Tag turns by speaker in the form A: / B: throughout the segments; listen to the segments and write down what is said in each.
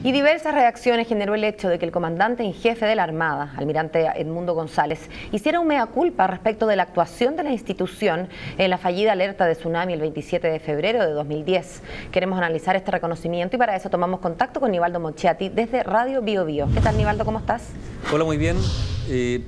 A: Y diversas reacciones generó el hecho de que el comandante en jefe de la Armada, almirante Edmundo González, hiciera un mea culpa respecto de la actuación de la institución en la fallida alerta de tsunami el 27 de febrero de 2010. Queremos analizar este reconocimiento y para eso tomamos contacto con Nivaldo Mochiati desde Radio Bio Bio. ¿Qué tal, Nivaldo? ¿Cómo estás?
B: Hola, muy bien.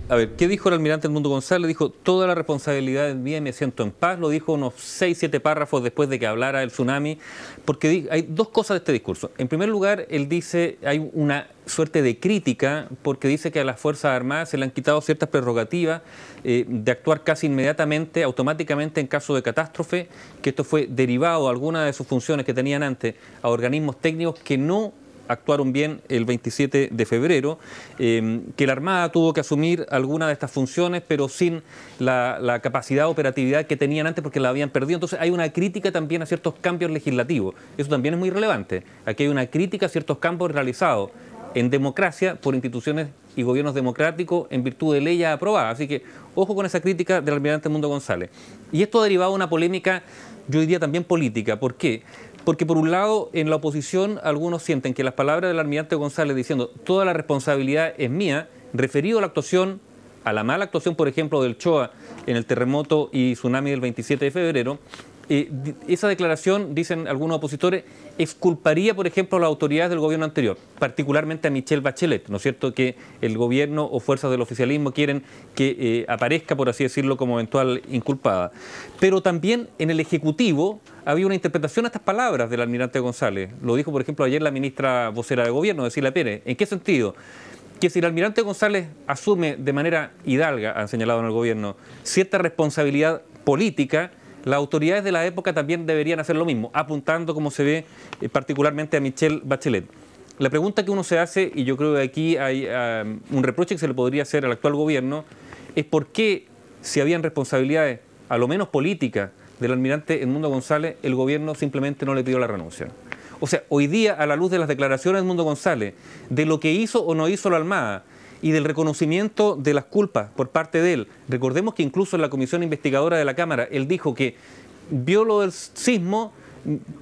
B: A ver, ¿qué dijo el almirante Edmundo González? Dijo, toda la responsabilidad es mía y me siento en paz. Lo dijo unos 6-7 párrafos después de que hablara el tsunami, porque hay dos cosas de este discurso. En primer lugar, él dice, hay una suerte de crítica, porque dice que a las Fuerzas Armadas se le han quitado ciertas prerrogativas de actuar casi inmediatamente, automáticamente en caso de catástrofe, que esto fue derivado a algunas de sus funciones que tenían antes a organismos técnicos que no actuaron bien el 27 de febrero, que la Armada tuvo que asumir algunas de estas funciones, pero sin la capacidad de operatividad que tenían antes porque la habían perdido. Entonces hay una crítica también a ciertos cambios legislativos. Eso también es muy relevante. Aquí hay una crítica a ciertos cambios realizados en democracia por instituciones y gobiernos democráticos en virtud de leyes aprobadas. Así que ojo con esa crítica del almirante Edmundo González. Y esto ha derivado de una polémica, yo diría también política. ¿Por qué? Porque por un lado, en la oposición, algunos sienten que las palabras del almirante González diciendo toda la responsabilidad es mía, referido a la actuación, a la mala actuación, por ejemplo, del CHOA en el terremoto y tsunami del 27 de febrero, esa declaración, dicen algunos opositores, exculparía, por ejemplo, a las autoridades del gobierno anterior, particularmente a Michelle Bachelet, ¿no es cierto?, que el gobierno o fuerzas del oficialismo quieren que aparezca, por así decirlo, como eventual inculpada. Pero también en el Ejecutivo había una interpretación a estas palabras del almirante González. Lo dijo, por ejemplo, ayer la ministra vocera de Gobierno, Cecilia Pérez. ¿En qué sentido? Que si el almirante González asume de manera hidalga, han señalado en el gobierno, cierta responsabilidad política, las autoridades de la época también deberían hacer lo mismo, apuntando, como se ve, particularmente a Michelle Bachelet. La pregunta que uno se hace, y yo creo que aquí hay un reproche que se le podría hacer al actual gobierno, es por qué, si habían responsabilidades, a lo menos políticas, del almirante Edmundo González, el gobierno simplemente no le pidió la renuncia. O sea, hoy día, a la luz de las declaraciones de Edmundo González, de lo que hizo o no hizo la Armada, y del reconocimiento de las culpas por parte de él. Recordemos que incluso en la comisión investigadora de la Cámara, él dijo que vio lo del sismo,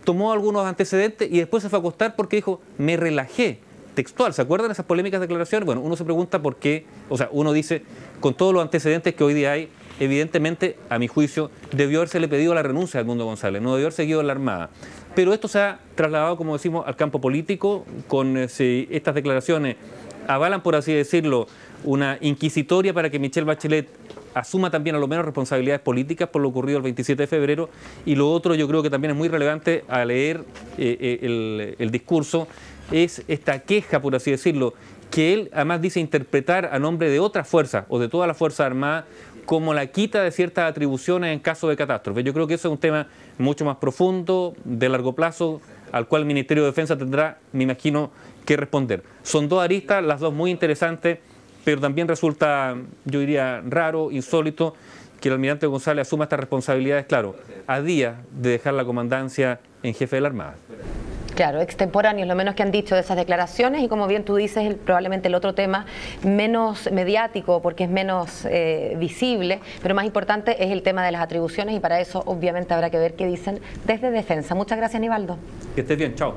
B: tomó algunos antecedentes y después se fue a acostar porque dijo, me relajé. Textual, ¿se acuerdan de esas polémicas declaraciones? Bueno, uno se pregunta por qué, o sea, uno dice, con todos los antecedentes que hoy día hay, evidentemente, a mi juicio, debió habérsele pedido la renuncia a Edmundo González, no debió haber seguido en la Armada. Pero esto se ha trasladado, como decimos, al campo político, con estas declaraciones avalan, por así decirlo, una inquisitoria para que Michelle Bachelet asuma también a lo menos responsabilidades políticas por lo ocurrido el 27 de febrero. Y lo otro, yo creo que también es muy relevante a leer el discurso, es esta queja, por así decirlo, que él además dice interpretar a nombre de otras fuerzas o de todas las Fuerzas Armadas como la quita de ciertas atribuciones en caso de catástrofe. Yo creo que eso es un tema mucho más profundo, de largo plazo, al cual el Ministerio de Defensa tendrá, me imagino, que responder. Son dos aristas, las dos muy interesantes, pero también resulta, yo diría, raro, insólito, que el almirante González asuma estas responsabilidades, claro, a días de dejar la comandancia en jefe de la Armada.
A: Claro, extemporáneos, lo menos que han dicho de esas declaraciones y como bien tú dices, probablemente el otro tema menos mediático porque es menos visible, pero más importante es el tema de las atribuciones y para eso obviamente habrá que ver qué dicen desde Defensa. Muchas gracias, Nivaldo.
B: Que estés bien, chao.